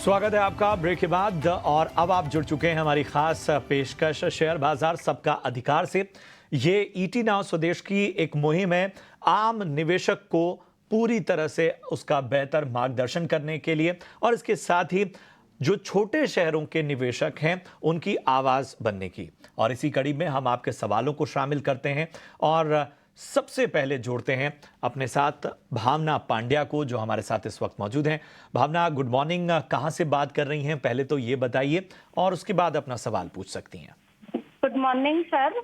स्वागत है आपका ब्रेक के बाद और अब आप जुड़ चुके हैं हमारी खास पेशकश शेयर बाजार सबका अधिकार से। ये ईटी नाउ स्वदेश की एक मुहिम है आम निवेशक को पूरी तरह से उसका बेहतर मार्गदर्शन करने के लिए और इसके साथ ही जो छोटे शहरों के निवेशक हैं उनकी आवाज बनने की। और इसी कड़ी में हम आपके सवालों को शामिल करते हैं और सबसे पहले जोड़ते हैं अपने साथ भावना पांड्या को जो हमारे साथ इस वक्त मौजूद हैं। भावना, गुड मॉर्निंग। कहां से बात कर रही हैं पहले तो ये बताइए और उसके बाद अपना सवाल पूछ सकती हैं। Good morning sir.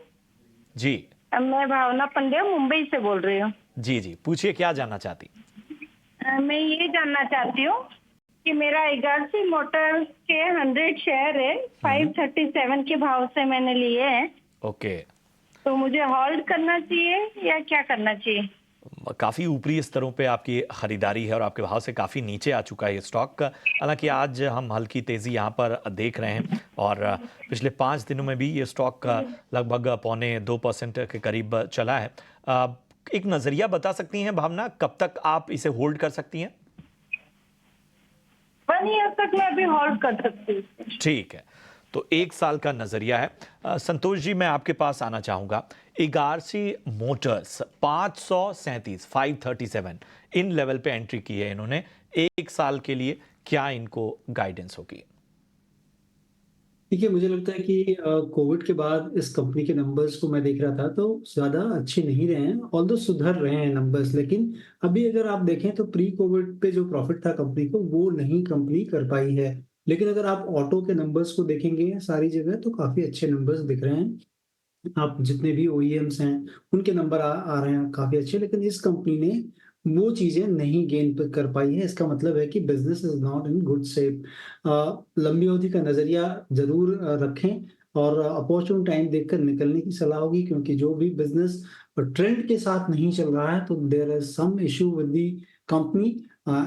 जी, मैं भावना पंड्या मुंबई से बोल रही हूँ। जी जी, पूछिए क्या जानना चाहती। मैं ये जानना चाहती हूँ कि मेरा इगारसी मोटर्स के 100 शेयर है, 537 के भाव से मैंने लिए हैं। ओके, तो मुझे होल्ड करना चाहिए या क्या करना चाहिए? काफ़ी ऊपरी स्तरों पे आपकी खरीदारी है और आपके भाव से काफ़ी नीचे आ चुका है ये स्टॉक। हालांकि आज हम हल्की तेज़ी यहाँ पर देख रहे हैं और पिछले 5 दिनों में भी ये स्टॉक लगभग 0.25% के करीब चला है। एक नज़रिया बता सकती हैं भावना, कब तक आप इसे होल्ड कर सकती हैं? 1 ईयर तक मैं अभी होल्ड कर सकती हूँ। ठीक है, तो 1 साल का नजरिया है। संतोष जी, मैं आपके पास आना चाहूंगा। इगारसी मोटर्स 537 इन लेवल पे एंट्री की है इन्होंने 1 साल के लिए, क्या इनको गाइडेंस होगी? ठीक है, मुझे लगता है कि कोविड के बाद इस कंपनी के नंबर्स को मैं देख रहा था तो ज़्यादा अच्छे नहीं रहे हैं, ऑल्दो सुधर रहे हैं नंबर्स। लेकिन अभी अगर आप देखें तो प्री कोविड पे जो प्रॉफिट था कंपनी को वो नहीं कंपनी कर पाई है। लेकिन अगर आप ऑटो के नंबर्स को देखेंगे सारी जगह तो काफ़ी अच्छे नंबर्स दिख रहे हैं। आप जितने भी ओईएम्स हैं, उनके नंबर आ रहे हैं काफ़ी अच्छे, लेकिन इस कंपनी ने वो चीज़ें नहीं गेन प कर पाई है। इसका मतलब है कि business is not in good shape. लंबी अवधि का नज़रिया ज़रूर रखें और अपॉर्च्यून टाइम देखकर निकलने की सलाह होगी, क्योंकि जो भी बिज़नेस ट्रेंड के साथ नहीं चल रहा है तो there is some issue with the company.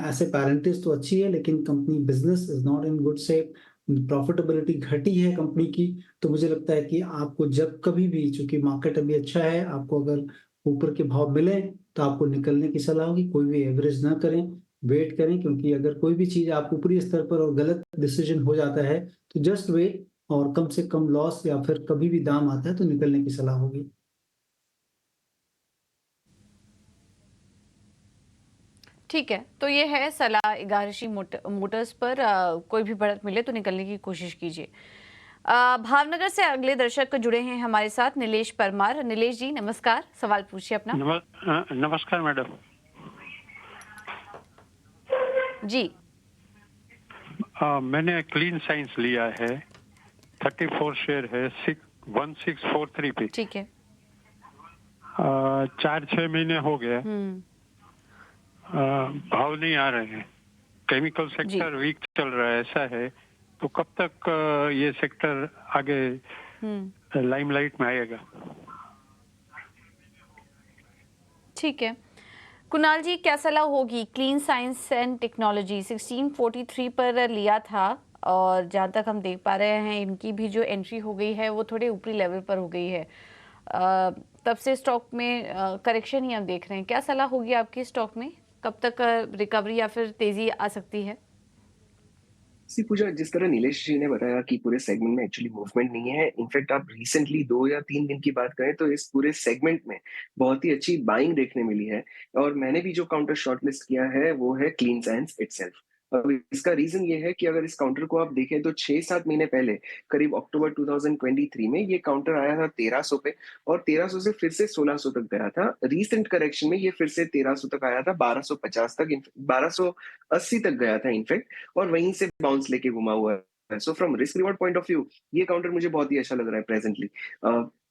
ऐसे पैरेंटेज तो अच्छी है लेकिन company business is not in good shape, profitability घटी है कंपनी की। तो मुझे लगता है कि आपको जब कभी भी, चूँकि मार्केट अभी अच्छा है, आपको अगर ऊपर के भाव मिले तो आपको निकलने की सलाह होगी। कोई भी एवरेज ना करें, वेट करें, क्योंकि अगर कोई भी चीज़ आप ऊपरी स्तर पर और गलत डिसीजन हो जाता है तो जस्ट वेट और कम से कम लॉस या फिर कभी भी दाम आता है तो निकलने की सलाह होगी। ठीक है, तो ये है सलाह इगारसी मोटर्स पर। कोई भी बढ़त मिले तो निकलने की कोशिश कीजिए। भावनगर से अगले दर्शक जुड़े हैं हमारे साथ, नीलेश परमार। नीलेश जी नमस्कार, सवाल पूछिए अपना। नमस्कार मैडम जी। मैंने क्लीन साइंस लिया है, 34 शेयर है, 1643 पे। ठीक है। 4-6 महीने हो गए, भाव नहीं आ रहे हैं। केमिकल सेक्टर वीक चल रहा है, ऐसा है तो कब तक ये सेक्टर आगे लाइमलाइट में आएगा? ठीक है, कुणाल जी क्या सलाह होगी? क्लीन साइंस एंड टेक्नोलॉजी 1643 पर लिया था और जहाँ तक हम देख पा रहे हैं इनकी भी जो एंट्री हो गई है वो थोड़े ऊपरी लेवल पर हो गई है। तब से स्टॉक में करेक्शन ही हम देख रहे हैं। क्या सलाह होगी आपकी स्टॉक में? कब तक रिकवरी या फिर तेजी आ सकती है? पूजा, जिस तरह नीलेश जी ने बताया कि पूरे सेगमेंट में एक्चुअली मूवमेंट नहीं है। इनफैक्ट आप रिसेंटली 2 या 3 दिन की बात करें तो इस पूरे सेगमेंट में बहुत ही अच्छी बाइंग देखने मिली है। और मैंने भी जो काउंटर शॉर्टलिस्ट किया है वो है क्लीन साइंस इटसेल्फ। अब इसका रीजन ये है कि अगर इस काउंटर को आप देखें तो 6-7 महीने पहले, करीब अक्टूबर 2023 में ये काउंटर आया था 1300 पे और 1300 से फिर से 1600 तक गया था। रीसेंट करेक्शन में ये फिर से 1300 तक आया था, 1250 तक, 1280 तक गया था इनफैक्ट, और वहीं से बाउंस लेके घुमा हुआ है। So from risk reward point of view ये काउंटर मुझे बहुत ही अच्छा लग रहा है प्रेजेंटली,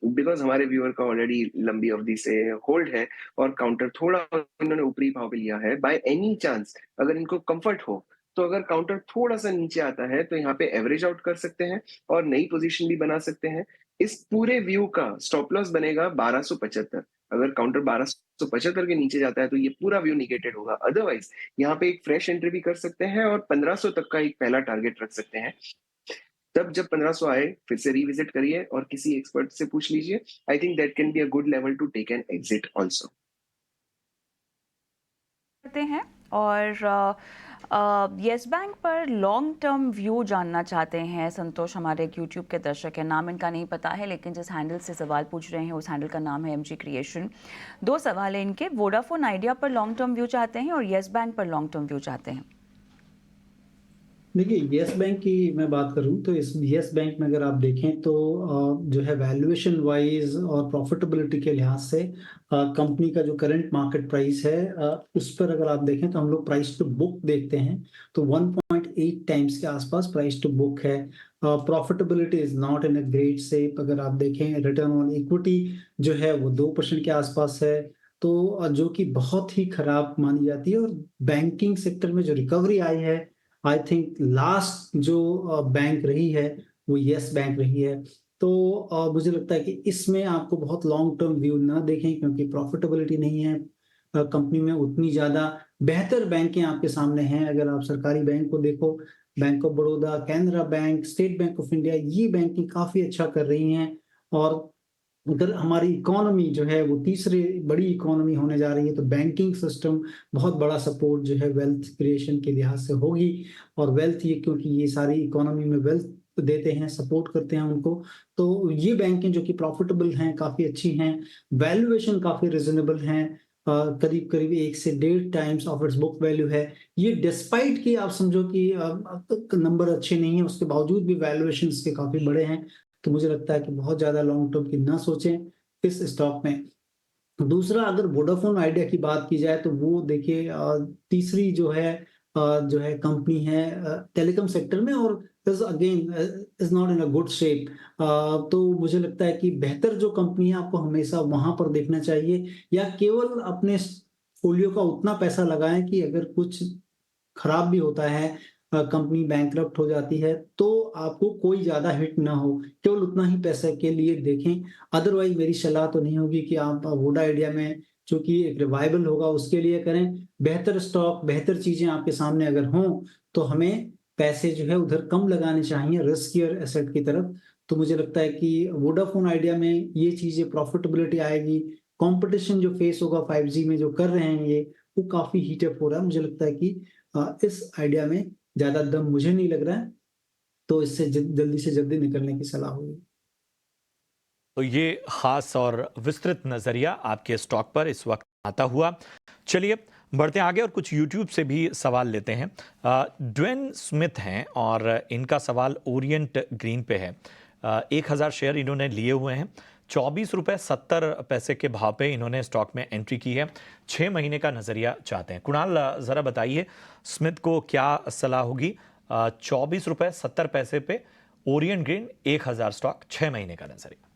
बिकॉज हमारे व्यूअर का ऑलरेडी लंबी अवधि से होल्ड है और काउंटर थोड़ा इन्होंने ऊपरी भाव पे लिया है। बाय एनी चांस अगर इनको कंफर्ट हो तो अगर काउंटर थोड़ा सा नीचे आता है तो यहाँ पे एवरेज आउट कर सकते हैं और नई पोजीशन भी बना सकते हैं। इस पूरे व्यू का स्टॉप लॉस बनेगा 1275। अगर काउंटर 1275 के नीचे जाता है तो ये पूरा व्यू निगेटेड होगा। अदरवाइज यहाँ पे एक फ्रेश एंट्री भी कर सकते हैं और 1500 तक का एक पहला टारगेट रख सकते हैं। तब जब 1500 आए फिर से रिविजिट करिए और किसी एक्सपर्ट से पूछ लीजिए। I think that can be a good level to take an exit also. करते हैं और येस बैंक पर लॉन्ग टर्म व्यू जानना चाहते हैं संतोष, हमारे एक यूट्यूब के दर्शक हैं, नाम इनका नहीं पता है लेकिन जिस हैंडल से सवाल पूछ रहे हैं उस हैंडल का नाम है MG क्रिएशन। 2 सवाल है इनके, वोडाफोन आइडिया पर लॉन्ग टर्म व्यू चाहते हैं और येस बैंक पर लॉन्ग टर्म व्यू चाहते हैं। देखिए, यस बैंक की मैं बात करूं तो इस यस बैंक में अगर आप देखें तो जो है वैल्यूएशन वाइज और प्रॉफिटेबिलिटी के लिहाज से कंपनी का जो करंट मार्केट प्राइस है उस पर अगर आप देखें तो हम लोग प्राइस टू बुक देखते हैं तो 1.8 टाइम्स के आसपास प्राइस टू बुक है। Profitability is not in a great shape. अगर आप देखें रिटर्न ऑन इक्विटी जो है वो 2% के आसपास है, तो जो कि बहुत ही खराब मानी जाती है। और बैंकिंग सेक्टर में जो रिकवरी आई है, आई थिंक लास्ट जो बैंक रही है वो यस बैंक रही है। तो मुझे लगता है कि इसमें आपको बहुत लॉन्ग टर्म व्यू ना देखें, क्योंकि प्रॉफिटेबिलिटी नहीं है कंपनी में उतनी ज्यादा। बेहतर बैंकें आपके सामने हैं। अगर आप सरकारी बैंक को देखो, bank of Baroda, Canara bank, state bank of India, ये बैंकिंग काफी अच्छा कर रही हैं। और अगर हमारी इकोनॉमी जो है वो तीसरी बड़ी इकोनॉमी होने जा रही है, तो बैंकिंग सिस्टम बहुत बड़ा सपोर्ट जो है वेल्थ क्रिएशन के लिहाज से होगी। और वेल्थ ये, क्योंकि ये सारी इकोनॉमी में वेल्थ देते हैं, सपोर्ट करते हैं उनको, तो ये बैंकें जो कि प्रॉफिटेबल हैं, काफी अच्छी हैं, वैल्यूएशन काफी रिजनेबल हैं, करीब करीब 1 से 1.5 times of its book value है। ये डिस्पाइट कि आप समझो कि नंबर अच्छे नहीं है, उसके बावजूद भी वैल्यूएशन के काफी बड़े हैं। तो मुझे लगता है कि बहुत ज्यादा लॉन्ग टर्म की ना सोचें इस स्टॉक में। दूसरा, अगर वोडाफोन आइडिया की बात की जाए तो वो देखिए तीसरी जो है कंपनी है टेलीकॉम सेक्टर में, और is not in a good shape. तो मुझे लगता है कि बेहतर जो कंपनी है आपको हमेशा वहां पर देखना चाहिए, या केवल अपने फोलियो का उतना पैसा लगाएं कि अगर कुछ खराब भी होता है, कंपनी बैंकरप्ट हो जाती है, तो आपको कोई ज्यादा हिट ना हो, केवल उतना ही पैसे के लिए देखें। अदरवाइज मेरी सलाह तो नहीं होगी कि आप वोडा आइडिया में जो कि एक रिवाइवल होगा उसके लिए करें। बेहतर स्टॉक, बेहतर चीजें आपके सामने अगर हों तो हमें पैसे जो है उधर कम लगाने चाहिए, रिस्कियर एसेट की तरफ। तो मुझे लगता है कि वोडाफोन आइडिया में ये चीजें, प्रॉफिटेबिलिटी आएगी, कंपटीशन जो फेस होगा 5G में जो कर रहे हैं ये, वो काफी हीटअप हो रहा है। मुझे लगता है कि इस आइडिया में ज्यादा दम मुझे नहीं लग रहा है, तो इससे जल्दी से जल्दी निकलने की सलाह होगी। तो ये खास और विस्तृत नजरिया आपके स्टॉक पर इस वक्त आता हुआ। चलिए बढ़ते आगे और कुछ यूट्यूब से भी सवाल लेते हैं। ड्वेन स्मिथ हैं और इनका सवाल ओरिएंट ग्रीन पे है। 1000 शेयर इन्होंने लिए हुए हैं, 24 रुपये 70 पैसे के भाव पे इन्होंने स्टॉक में एंट्री की है। 6 महीने का नजरिया चाहते हैं। कुणाल, जरा बताइए स्मिथ को क्या सलाह होगी? 24 रुपये 70 पैसे पे ओरिएंट ग्रीन 1000 स्टॉक, 6 महीने का नजरिया।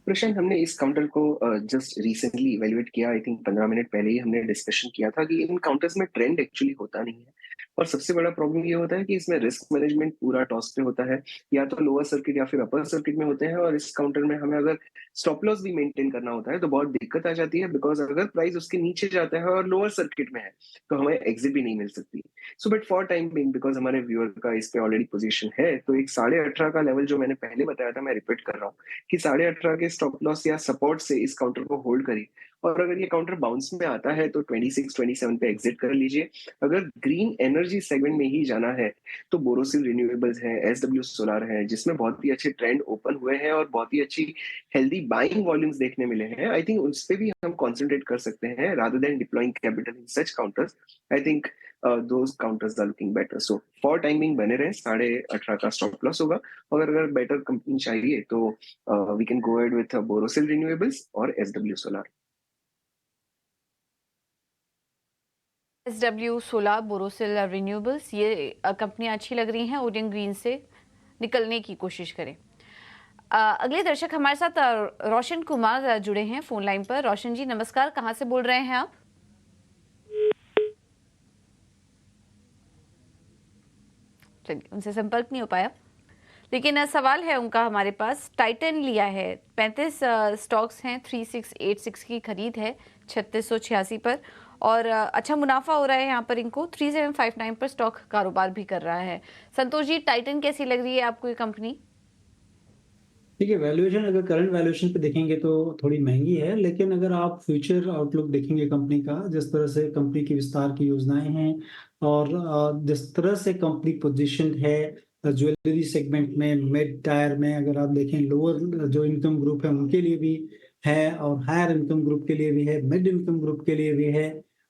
प्रशांत, हमने इस काउंटर को जस्ट रिसेंटली इवेल्युएट किया। आई थिंक 15 मिनट पहले ही हमने डिस्कशन किया था कि इन काउंटर्स में ट्रेंड एक्चुअली होता नहीं है, और सबसे बड़ा प्रॉब्लम ये होता है कि इसमें रिस्क मैनेजमेंट पूरा टॉस पे होता है, या तो लोअर सर्किट या फिर अपर सर्किट में होते हैं। और इस काउंटर में हमें अगर स्टॉप लॉस भी मेंटेन करना होता है तो बहुत दिक्कत आ जाती है, बिकॉज अगर प्राइस उसके नीचे जाता है और लोअर सर्किट में है तो हमें एग्जिट भी नहीं मिल सकती। So but for time being, because हमारे व्यूअर का इस पे ऑलरेडी पोजीशन है, तो एक 18.5 का लेवल जो मैंने पहले बताया था, मैं रिपीट कर रहा हूँ कि 18.5 के स्टॉप लॉस या सपोर्ट से इस काउंटर को होल्ड करिए। और अगर ये काउंटर बाउंस में आता है तो 26-27 पे एग्जिट कर लीजिए। अगर ग्रीन एनर्जी सेगमेंट में ही जाना है तो बोरोसिल रिन्यूएबल्स है, SW सोलर है, जिसमें बहुत ही अच्छे ट्रेंड ओपन हुए हैं और बहुत ही अच्छी हेल्दी बाइंग वॉल्यूम्स देखने मिले हैं। आई थिंक उस पर भी हम कॉन्सेंट्रेट कर सकते हैं rather than deploying capital in such counters. I think those counters are looking better. So for timing बने रहे, 18.5 का स्टॉप लॉस होगा। और अगर बेटर कंपनी चाहिए तो we can go ahead with Borosil renewables और SW solar. SW solar, Borosil renewables, ये कंपनियां अच्छी लग रही हैं। ओरिएंट ग्रीन से निकलने की कोशिश करें। अगले दर्शक हमारे साथ रोशन कुमार जुड़े हैं फोन लाइन पर। रोशन जी नमस्कार, कहाँ से बोल रहे हैं आप? चलिए, उनसे संपर्क नहीं हो पाया, लेकिन सवाल है उनका हमारे पास। टाइटन लिया है, 35 स्टॉक्स हैं, 3686 की खरीद है 3686 पर, और अच्छा मुनाफा हो रहा है यहाँ पर इनको। 3759 पर स्टॉक कारोबार भी कर रहा है। संतोष जी, टाइटन कैसी लग रही है आपको ये कंपनी? देखिए, वैल्यूएशन अगर करंट वैल्यूएशन पे देखेंगे तो थोड़ी महंगी है, लेकिन अगर आप फ्यूचर आउटलुक देखेंगे कंपनी का, जिस तरह से कंपनी की विस्तार की योजनाएं हैं और जिस तरह से कंपनी पोजीशन्ड है ज्वेलरी सेगमेंट में, मिड टायर में, अगर आप देखें लोअर जो इनकम ग्रुप है उनके लिए भी है और हायर इनकम ग्रुप के लिए भी है, मिड इनकम ग्रुप के लिए भी है,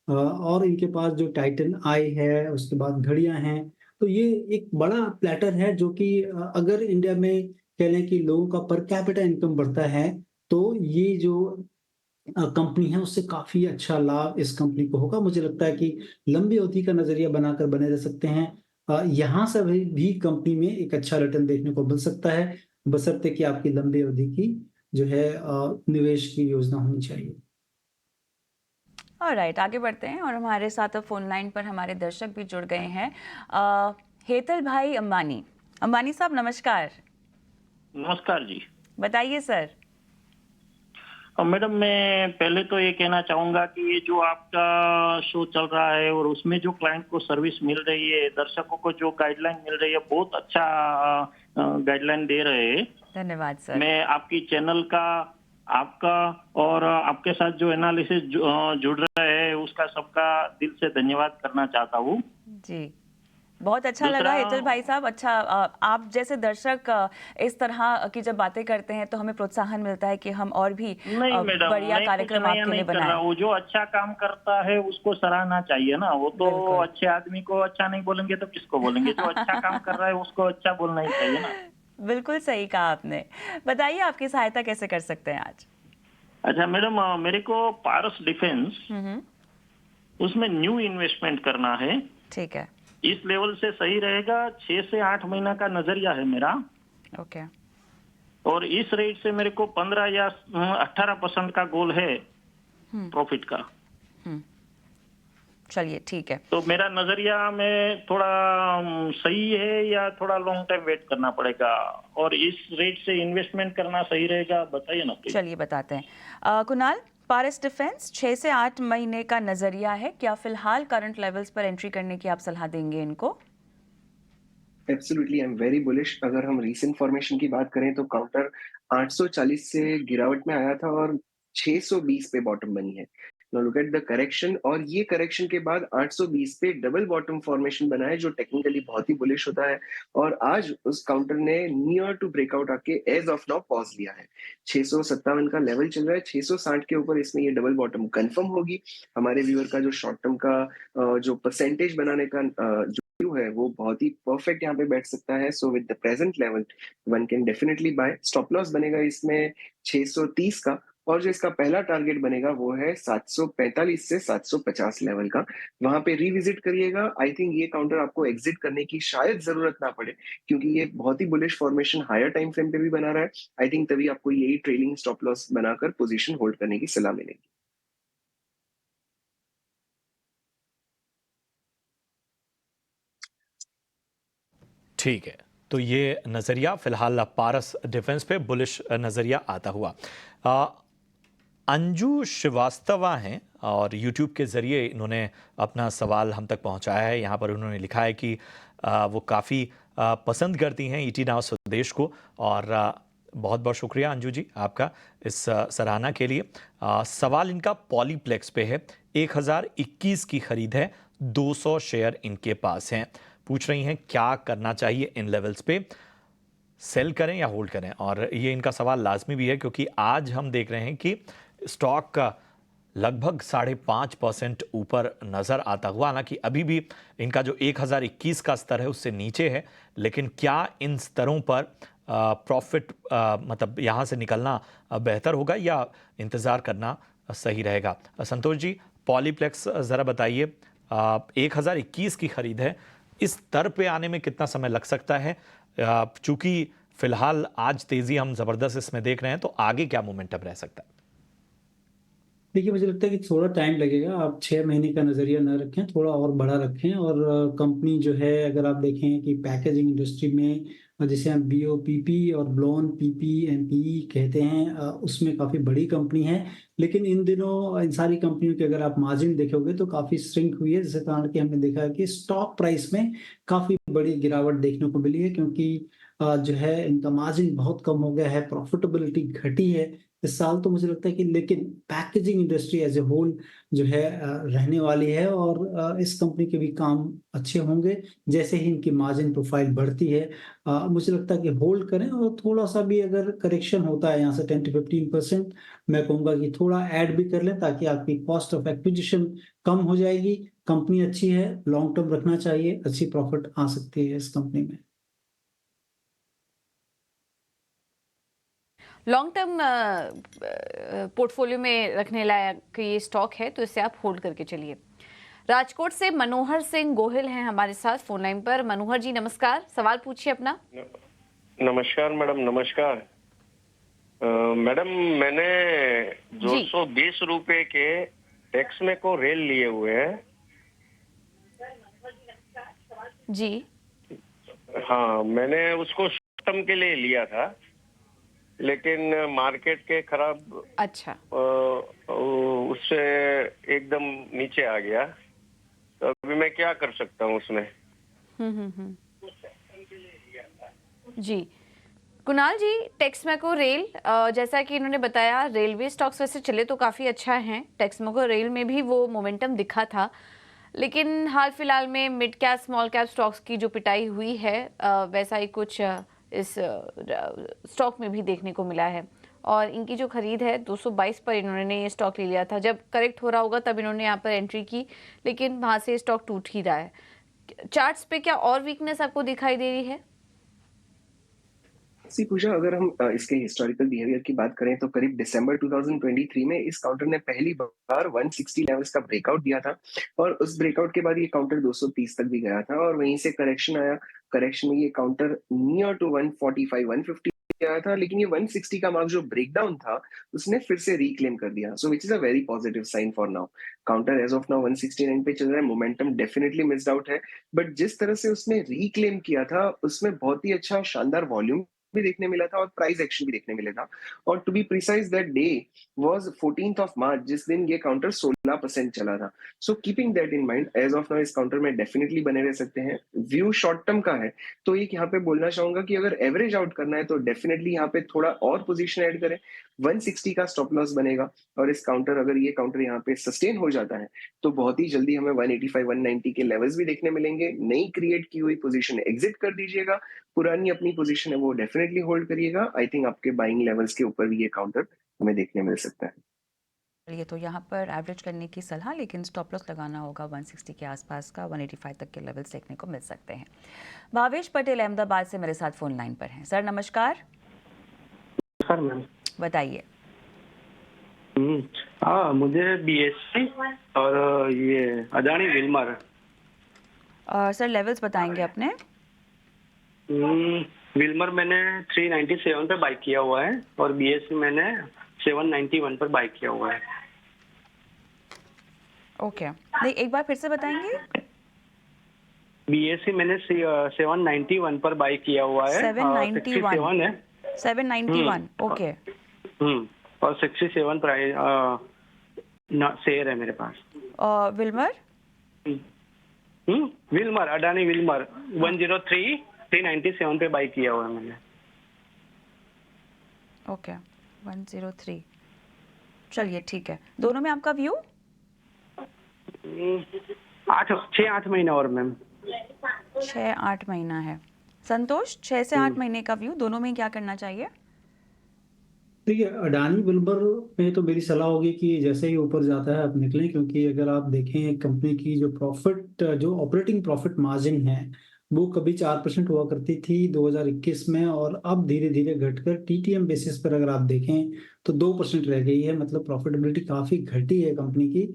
और इनके पास जो टाइटन आई है, उसके बाद घड़ियां हैं। तो ये एक बड़ा प्लेटर है जो कि अगर इंडिया में कह लें कि लोगों का पर कैपिटा इनकम बढ़ता है, तो ये जो कंपनी है उससे काफ़ी अच्छा लाभ इस कंपनी को होगा। मुझे लगता है कि लंबी अवधि का नज़रिया बनाकर बने रह सकते हैं। यहाँ से भी कंपनी में एक अच्छा रिटर्न देखने को मिल सकता है, बशर्ते कि आपकी लंबी अवधि की जो है निवेश की योजना होनी चाहिए। ऑलराइट, आगे बढ़ते हैं और हमारे साथ अब फोन लाइन पर हमारे दर्शक भी जुड़ गए हैं। हेतल भाई अंबानी। अंबानी साहब नमस्कार। नमस्कार जी। बताइए सर। मैडम, मैं पहले तो ये कहना चाहूंगा कि ये जो आपका शो चल रहा है और उसमें जो क्लाइंट को सर्विस मिल रही है, दर्शकों को जो गाइडलाइन मिल रही है, बहुत अच्छा गाइडलाइन दे रहे हैं। धन्यवाद सर। मैं आपकी चैनल का, आपका और आपके साथ जो एनालिसिस जुड़ रहा है उसका सबका दिल से धन्यवाद करना चाहता हूँ जी, बहुत अच्छा लगा हेतल भाई साहब। अच्छा, आप जैसे दर्शक इस तरह की जब बातें करते हैं तो हमें प्रोत्साहन मिलता है कि हम और भी नहीं मैडम, बढ़िया कार्यक्रम आपके लिए बनाएं। वो जो अच्छा काम करता है उसको सराहना चाहिए ना। वो तो बिल्कुल। अच्छे आदमी को अच्छा नहीं बोलेंगे तो किसको बोलेंगे? जो अच्छा काम कर रहा है उसको अच्छा बोलना ही चाहिए ना। बिल्कुल सही कहा आपने। बताइए आपकी सहायता कैसे कर सकते हैं आज? अच्छा मैडम, मेरे को पारस डिफेंस उसमें न्यू इन्वेस्टमेंट करना है। ठीक है। इस लेवल से सही रहेगा। 6 से 8 महीना का नजरिया है मेरा। ओके। और इस रेट से मेरे को 15 या 18% का गोल है प्रॉफिट का। चलिए ठीक है। तो मेरा नजरिया में थोड़ा सही है या थोड़ा लॉन्ग टाइम वेट करना पड़ेगा? और इस रेट से इन्वेस्टमेंट करना सही रहेगा, बताइए ना प्लीज। चलिए बताते हैं। कुणाल, पारस डिफेंस 6 से 8 महीने का नजरिया है, क्या फिलहाल करंट लेवल्स पर एंट्री करने की आप सलाह देंगे इनको? Absolutely, I am very bullish. अगर हम रीसेंट फॉर्मेशन की बात करें तो काउंटर 840 से गिरावट में आया था और 620 पे बॉटम बनी है। Now look at the correction, और ये करेक्शन के बाद 820 पे डबल बॉटम फॉर्मेशन बना है जो टेक्निकली बहुत ही बुलिश होता है। और आज उस काउंटर ने नियर टू ब्रेकआउट आके एज ऑफ नाउ पॉज लिया है। 657 का लेवल चल रहा है, 660 के ऊपर इसमें ये डबल बॉटम कंफर्म होगी। हमारे व्यूअर का जो शॉर्ट टर्म का जो परसेंटेज बनाने का जो व्यू है वो बहुत ही परफेक्ट यहाँ पे बैठ सकता है। So with the present level one can definitely buy. Stop loss बनेगा इसमें 630 का, और जो इसका पहला टारगेट बनेगा वो है 745 से 750 लेवल का। वहां पे रिविजिट करिएगा। आई थिंक ये काउंटर आपको एग्जिट करने की शायद जरूरत ना पड़े, क्योंकि ये बहुत ही bullish formation higher time frame पे भी बना रहा है। आई थिंक तभी आपको यही ट्रेलिंग स्टॉप लॉस बनाकर पोजीशन होल्ड करने की सलाह मिलेगी। ठीक है, तो ये नज़रिया फिलहाल पारस डिफेंस पे बुलिश नज़रिया आता हुआ। अंजू श्रीवास्तवा हैं और यूट्यूब के ज़रिए इन्होंने अपना सवाल हम तक पहुंचाया है। यहाँ पर उन्होंने लिखा है कि वो काफ़ी पसंद करती हैं ईटी नाउ स्वदेश को, और बहुत बहुत शुक्रिया अंजू जी आपका इस सराहना के लिए। सवाल इनका पॉलीप्लेक्स पे है। 1021 की खरीद है, 200 शेयर इनके पास हैं। पूछ रही हैं क्या करना चाहिए इन लेवल्स पे, सेल करें या होल्ड करें। और ये इनका सवाल लाजमी भी है क्योंकि आज हम देख रहे हैं कि स्टॉक का लगभग 5.5% ऊपर नज़र आता हुआ। हालांकि अभी भी इनका जो 1021 का स्तर है उससे नीचे है, लेकिन क्या इन स्तरों पर प्रॉफिट मतलब यहाँ से निकलना बेहतर होगा या इंतज़ार करना सही रहेगा? संतोष जी, पॉलीप्लेक्स ज़रा बताइए, 1021 की खरीद है, इस स्तर पे आने में कितना समय लग सकता है? चूंकि फिलहाल आज तेजी हम जबरदस्त इसमें देख रहे हैं, तो आगे क्या मोमेंटम रह सकता है? देखिए, मुझे लगता है कि थोड़ा टाइम लगेगा। आप 6 महीने का नज़रिया न रखें, थोड़ा और बड़ा रखें। और कंपनी जो है, अगर आप देखें कि पैकेजिंग इंडस्ट्री में जिसे हम BOPP और ब्लोन PPMPE कहते हैं, उसमें काफ़ी बड़ी कंपनी है। लेकिन इन दिनों इन सारी कंपनियों के अगर आप मार्जिन देखोगे तो काफ़ी श्रिंक हुई है, जिसके कारण कि हमने देखा है कि स्टॉक प्राइस में काफ़ी बड़ी गिरावट देखने को मिली है, क्योंकि जो है इनका मार्जिन बहुत कम हो गया है, प्रॉफिटेबिलिटी घटी है इस साल। तो मुझे लगता है कि लेकिन packaging industry as a whole जो है रहने वाली है, और इस कंपनी के भी काम अच्छे होंगे जैसे ही इनकी मार्जिन प्रोफाइल बढ़ती है। मुझे लगता है कि होल्ड करें, और थोड़ा सा भी अगर करेक्शन होता है यहाँ से 10 to 15%, मैं कहूँगा कि थोड़ा ऐड भी कर लें, ताकि आपकी कॉस्ट ऑफ एक्विजिशन कम हो जाएगी। कंपनी अच्छी है, लॉन्ग टर्म रखना चाहिए, अच्छी प्रॉफिट आ सकती है इस कंपनी में। लॉन्ग टर्म पोर्टफोलियो में रखने लायक ये स्टॉक है, तो इसे आप होल्ड करके चलिए। राजकोट से मनोहर सिंह गोहिल हैं हमारे साथ फोन लाइन पर। मनोहर जी नमस्कार, सवाल पूछिए अपना। नमस्कार मैडम, नमस्कार। मैडम, मैंने 220 रुपए के टेक्समेको रेल लिए हुए हैं जी। हाँ, मैंने उसको शॉर्ट टर्म के लिए लिया था, लेकिन मार्केट के खराब अच्छा उससे एकदम नीचे आ गया। तो अभी मैं क्या कर सकता हूँ उसमें? जी कुणाल जी, टेक्समेको रेल, जैसा कि इन्होंने बताया, रेलवे स्टॉक्स वैसे चले तो काफ़ी अच्छा हैं। टेक्समेको रेल में भी वो मोमेंटम दिखा था, लेकिन हाल फिलहाल में mid cap small cap stocks की जो पिटाई हुई है, वैसा ही कुछ इस स्टॉक में भी देखने को मिला है। और इनकी जो खरीद है 222 पर इन्होंने ये स्टॉक ले लिया था। जब करेक्ट हो रहा होगा तब इन्होंने यहाँ पर एंट्री की, लेकिन वहाँ से स्टॉक टूट ही रहा है। चार्ट्स पे क्या और वीकनेस आपको दिखाई दे रही है? सी पूजा, अगर हम इसके हिस्टोरिकल बिहेवियर की बात करें तो करीब दिसंबर 2023 में इस काउंटर ने पहली बार 160 लेवल्स का ब्रेकआउट दिया था, और उस ब्रेकआउट के बाद ये काउंटर 230 तक भी गया था, और वहीं से करेक्शन आया। करेक्शन में ये काउंटर नियर टू 145 150 आया था, लेकिन ये 160 का मार्क जो ब्रेकडाउन था उसने फिर से रिक्लेम कर दिया। So which is a very positive sign for now. Counter as of now 169 पे चल रहा है। मोमेंटम डेफिनेटली मिस्ड आउट है, बट जिस तरह से उसने रिक्लेम किया था उसमें बहुत ही अच्छा शानदार वॉल्यूम भी देखने मिला था और प्राइस एक्शन भी देखने मिला था। और to be precise, that day was 14th of March, जिस दिन ये काउंटर 16% चला था। So keeping that in mind, as of now इस काउंटर में डेफिनेटली बने रह सकते हैं। व्यू शॉर्ट टर्म का है, तो एक यहाँ पे बोलना चाहूंगा कि अगर एवरेज आउट करना है तो डेफिनेटली यहाँ पे थोड़ा और पोजीशन ऐड करें। 160 का स्टॉप लॉस बनेगा, और इस काउंटर, अगर ये काउंटर यहाँ पे सस्टेन हो जाता है तो बहुत ही जल्दी हमें 185 190 के लेवल्स भी देखने मिलेंगे। नई क्रिएट की हुई पोजीशन एग्जिट कर दीजिएगा, पुरानी अपनी पोजीशन है वो डेफिनेटली होल्ड करिएगा। आई थिंक आपके बाइंग लेवल्स के ऊपर भी ये काउंटर हमें देखने मिल सकता है। ये तो यहाँ पर एवरेज करने की सलाह, लेकिन स्टॉप लॉस लगाना होगा 160 के आसपास का। 185 तक के लेवल्स देखने को मिल सकते हैं। भावेश पटेल अहमदाबाद से मेरे साथ फोन लाइन पर हैं। सर नमस्कार। सर मैम बताइए। हाँ, मुझे बीएससी और ये अदानी विल्मर। सर लेवल्स बताएंगे अपने? विल्मर मैंने 397 पे बाई किया हुआ है, और बीएससी मैंने 791 पर बाई किया हुआ है। ओके, नहीं एक बार फिर से बताएंगे। बीएससी मैंने 791 पर बाई किया हुआ है। 791 है। 791 ओके। और 67 प्राइस शेयर है मेरे पास। विल्मर? विल्मर, अडानी विल्मर 397 पे बाई किया हुआ है मैंने। ओके 103। चलिए ठीक है। दोनों में आपका व्यू? 6-8 महीना और मैम। 6-8 महीना है। संतोष, 6 से 8 महीने का व्यू, दोनों में क्या करना चाहिए? देखिए, अडानी विल्मर में तो मेरी सलाह होगी कि जैसे ही ऊपर जाता है आप निकलें, क्योंकि अगर आप देखें कंपनी की जो ऑपरेटिंग प्रॉफिट मार्जिन है वो कभी 4% हुआ करती थी 2021 में, और अब धीरे धीरे घटकर टीटीएम बेसिस पर अगर आप देखें तो 2% रह गई है। मतलब प्रॉफिटेबिलिटी काफ़ी घटी है कंपनी की।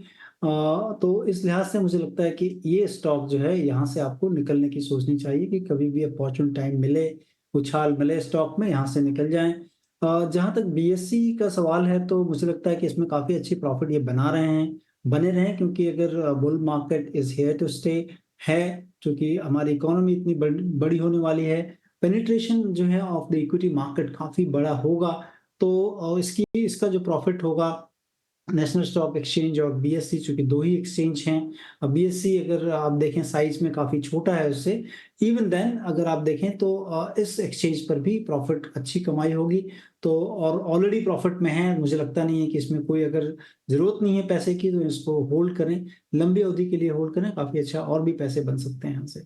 तो इस लिहाज से मुझे लगता है कि ये स्टॉक जो है यहाँ से आपको निकलने की सोचनी चाहिए, कि कभी भी अपॉर्चुन टाइम मिले, उछाल मिले स्टॉक में, यहाँ से निकल जाएं। जहाँ तक बीएससी का सवाल है तो मुझे लगता है कि इसमें काफ़ी अच्छी प्रॉफिट ये बने रहें, क्योंकि अगर bull market is here to stay है, क्योंकि हमारी इकोनॉमी इतनी बड़ी होने वाली है, पेनिट्रेशन जो है ऑफ द इक्विटी मार्केट काफ़ी बड़ा होगा, तो इसका जो प्रॉफिट होगा नेशनल स्टॉक एक्सचेंज और बीएससी, चूंकि दो ही एक्सचेंज हैं। अब बीएससी अगर आप देखें साइज में काफी छोटा है उससे, इवन देन अगर आप देखें तो इस एक्सचेंज पर भी प्रॉफिट अच्छी कमाई होगी। तो और ऑलरेडी प्रॉफिट में है, मुझे लगता नहीं है कि इसमें कोई अगर जरूरत नहीं है पैसे की तो इसको होल्ड करें, लंबी अवधि के लिए होल्ड करें, काफी अच्छा और भी पैसे बन सकते हैं यहाँ से।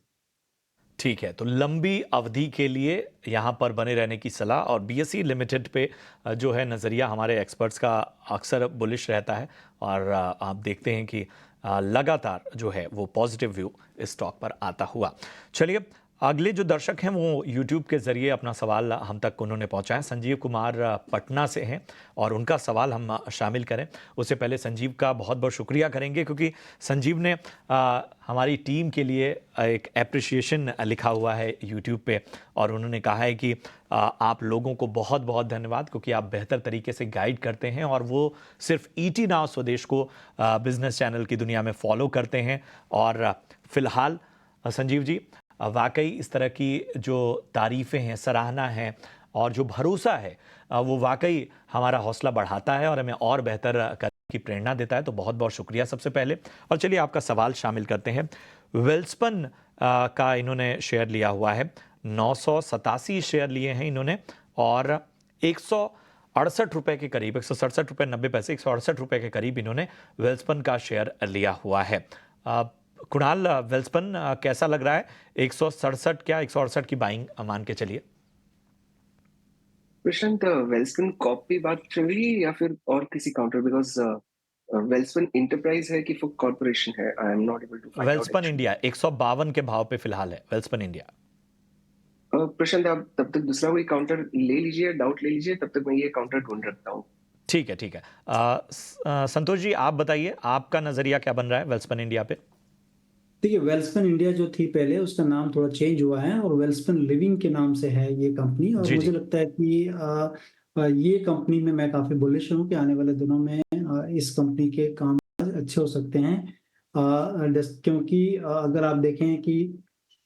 ठीक है, तो लंबी अवधि के लिए यहाँ पर बने रहने की सलाह। और बीएसई लिमिटेड पे जो है नज़रिया हमारे एक्सपर्ट्स का अक्सर बुलिश रहता है और आप देखते हैं कि लगातार जो है वो पॉजिटिव व्यू इस स्टॉक पर आता हुआ। चलिए, अगले जो दर्शक हैं वो यूट्यूब के ज़रिए अपना सवाल हम तक उन्होंने पहुंचाया। संजीव कुमार पटना से हैं और उनका सवाल हम शामिल करें उससे पहले संजीव का बहुत बहुत शुक्रिया करेंगे, क्योंकि संजीव ने हमारी टीम के लिए एक एप्रिशिएशन लिखा हुआ है यूट्यूब पे और उन्होंने कहा है कि आप लोगों को बहुत बहुत धन्यवाद, क्योंकि आप बेहतर तरीके से गाइड करते हैं और वो सिर्फ ईटी नाउ स्वदेश को बिजनेस चैनल की दुनिया में फॉलो करते हैं। और फिलहाल संजीव जी, वाकई इस तरह की जो तारीफ़ें हैं, सराहना है और जो भरोसा है वो वाकई हमारा हौसला बढ़ाता है और हमें और बेहतर करने की प्रेरणा देता है। तो बहुत बहुत शुक्रिया सबसे पहले। और चलिए आपका सवाल शामिल करते हैं। वेल्सपन का इन्होंने शेयर लिया हुआ है, 987 शेयर लिए हैं इन्होंने और 168 रुपये के करीब, 167 रुपये 90 पैसे, 168 रुपये के करीब इन्होंने वेल्सपन का शेयर लिया हुआ है। कुणाल, वेल्सपन कैसा लग रहा है? 167 क्या 168 की बाइंग मान के चलिए। प्रशांत, वेल्सपन कॉप पे बात चल रही है या फिर और किसी काउंटर? बिकॉज वेल्सपन इंटरप्राइज है कि फुक कॉर्पोरेशन है? I am not able to find out. Welspun India 152 के भाव पे फिलहाल है वेल्सपन इंडिया। प्रशांत, आप तब तक दूसरा कोई काउंटर ले लीजिए, डाउट ले लीजिए, तब तक मैं ये काउंटर ढूंढ रखता हूँ। ठीक है, ठीक है। संतोष जी, आप बताइए, आपका नजरिया क्या बन रहा है वेल्सपन इंडिया पे? देखिए, वेल्सपन इंडिया जो थी पहले, उसका नाम थोड़ा चेंज हुआ है और वेल्सपन लिविंग के नाम से है ये कंपनी। और जी, मुझे जी। लगता है कि ये कंपनी में मैं काफी बुलिश हूँ कि आने वाले दिनों में इस कंपनी के काम अच्छे हो सकते हैं। क्योंकि अगर आप देखें कि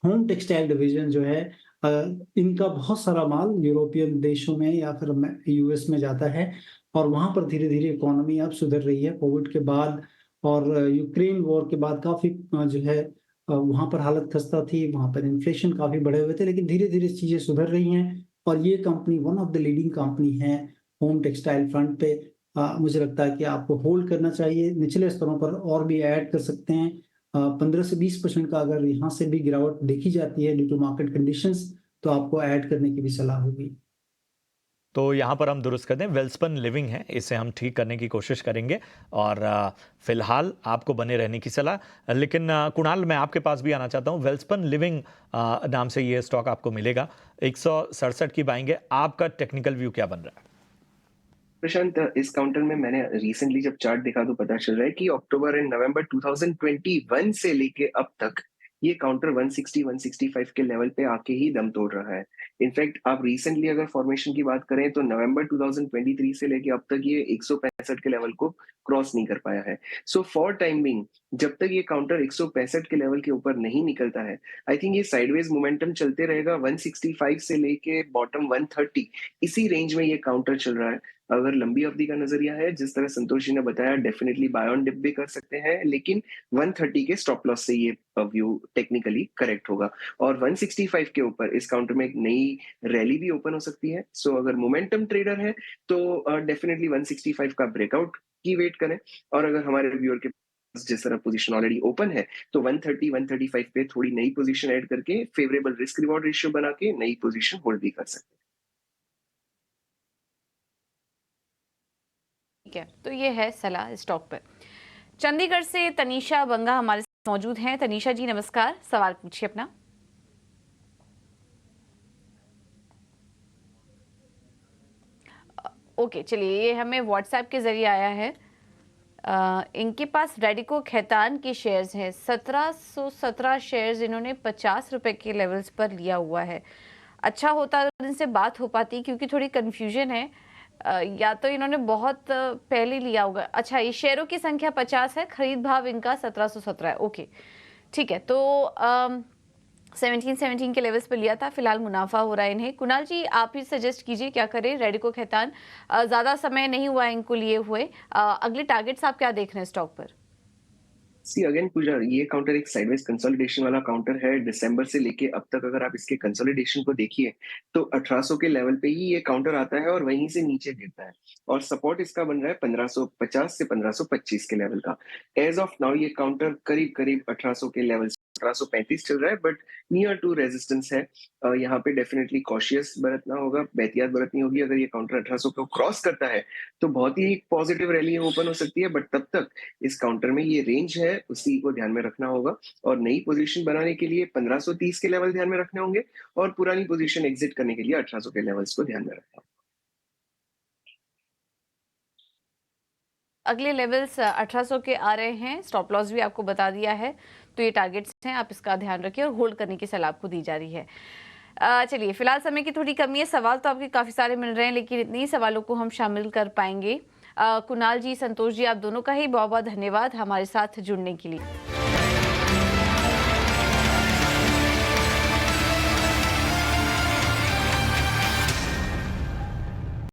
होम टेक्सटाइल डिवीजन जो है, इनका बहुत सारा माल यूरोपियन देशों में या फिर यूएस में जाता है और वहां पर धीरे धीरे इकोनॉमी अब सुधर रही है कोविड के बाद। और यूक्रेन वॉर के बाद काफी जो है वहां पर हालत खस्ता थी, वहां पर इन्फ्लेशन काफी बढ़े हुए थे, लेकिन धीरे धीरे चीजें सुधर रही हैं और ये company one of the leading company है होम टेक्सटाइल फ्रंट पे। मुझे लगता है कि आपको होल्ड करना चाहिए, निचले स्तरों पर और भी ऐड कर सकते हैं। 15 से 20% का अगर यहाँ से भी गिरावट देखी जाती है ड्यू टू मार्केट कंडीशंस, तो आपको ऐड करने की भी सलाह होगी। तो यहाँ पर हम दुरुस्त कर दें, वेल्सपन लिविंग है, इसे हम ठीक करने की कोशिश करेंगे और फिलहाल आपको बने रहने की सलाह। लेकिन कुणाल, मैं आपके पास भी आना चाहता हूँ। वेल्सपन लिविंग नाम से ये स्टॉक आपको मिलेगा, 167 की बाइंग है। आपका टेक्निकल व्यू क्या बन रहा है? प्रशांत, इस काउंटर में मैंने रिसेंटली जब चार्ट देखा तो पता चल रहा है कि अक्टूबर एंड नवंबर 2021 से लेके अब तक ये काउंटर 160-165 के लेवल पे आके ही दम तोड़ रहा है। इनफैक्ट आप रिसेंटली अगर फॉर्मेशन की बात करें तो नवंबर 2023 से लेके अब तक ये 165 के लेवल को क्रॉस नहीं कर पाया है। सो फॉर टाइम बिंग, जब तक ये काउंटर 165 के लेवल के ऊपर नहीं निकलता है, आई थिंक ये साइडवेज मोमेंटम चलते रहेगा। 165 से लेके बॉटम 130, इसी रेंज में ये काउंटर चल रहा है। अगर लंबी अवधि का नजरिया है, जिस तरह संतोष जी ने बताया, डेफिनेटली बाय ऑन डिप भी कर सकते हैं, लेकिन 130 के स्टॉप लॉस से ये व्यू टेक्निकली करेक्ट होगा। और 165 के ऊपर इस काउंटर में एक नई रैली भी ओपन हो सकती है। सो अगर मोमेंटम ट्रेडर है तो डेफिनेटली 165 का ब्रेकआउट की वेट करें। और अगर हमारे व्यूअर के जिस तरह पोजीशन ऑलरेडी ओपन है तो 130-135 पे थोड़ी नई पोजीशन ऐड करके फेवरेबल रिस्क रिवॉर्ड रेशियो बना के नई पोजीशन होल्ड भी कर सकते हैं। ठीक है, तो ये है सलाह स्टॉक पर। चंडीगढ़ से तनीषा बंगा हमारे साथ मौजूद हैं। तनीषा जी नमस्कार, सवाल पूछिए अपना। ओके, चलिए, ये हमें व्हाट्सएप के जरिए आया है। इनके पास रेडिको खैतान के शेयर्स हैं, 1717 शेयर्स इन्होंने 50 रुपए के लेवल्स पर लिया हुआ है। अच्छा होता अगर इनसे बात हो पाती, क्योंकि थोड़ी कन्फ्यूजन है। या तो इन्होंने बहुत पहले लिया होगा। अच्छा, ये शेयरों की संख्या 50 है, खरीद भाव इनका 1717 है। ओके, ठीक है। तो 17 के लेवल्स पे लिया था, फिलहाल मुनाफा हो रहा है इन्हें। कुणाल जी, आप ही सजेस्ट कीजिए क्या करें। रेडिको खैतान ज़्यादा समय नहीं हुआ है इनको लिए हुए, अगले टारगेट्स आप क्या देख रहे हैं स्टॉक पर? सी अगेन पूजा, ये काउंटर एक साइडवेज कंसोलिडेशन वाला काउंटर है। दिसंबर से लेके अब तक अगर आप इसके कंसोलिडेशन को देखिए तो 1800 के लेवल पे ही ये काउंटर आता है और वहीं से नीचे गिरता है, और सपोर्ट इसका बन रहा है 1550 से 1525 के लेवल का। एज ऑफ नाउ ये काउंटर करीब करीब 1800 के लेवल 1735 चल रहा है, बट नियर टू रेजिस्टेंस है। यहाँ पे डेफिनेटली कॉशियस बरतना होगा, एहतियात बरतनी होगी। अगर ये काउंटर 1800 को क्रॉस करता है तो बहुत ही पॉजिटिव रैली ओपन हो सकती है, बट तब तक इस काउंटर में ये रेंज है, उसी को ध्यान में रखना होगा। और नई पोजीशन बनाने के लिए 1530 के लेवल ध्यान में रखने होंगे, और पुरानी पोजीशन एग्जिट करने के लिए 1800 के लेवल्स को ध्यान में रखना होगा। अगले लेवल्स 1800 के आ रहे हैं, स्टॉप लॉस भी आपको बता दिया है, तो ये टारगेट्स हैं, आप इसका ध्यान रखिए और होल्ड करने की सलाह आपको दी जा रही है। चलिए, फिलहाल समय की थोड़ी कमी है, सवाल तो आपके काफ़ी सारे मिल रहे हैं, लेकिन इतने ही सवालों को हम शामिल कर पाएंगे। कुणाल जी, संतोष जी, आप दोनों का ही बहुत बहुत धन्यवाद हमारे साथ जुड़ने के लिए।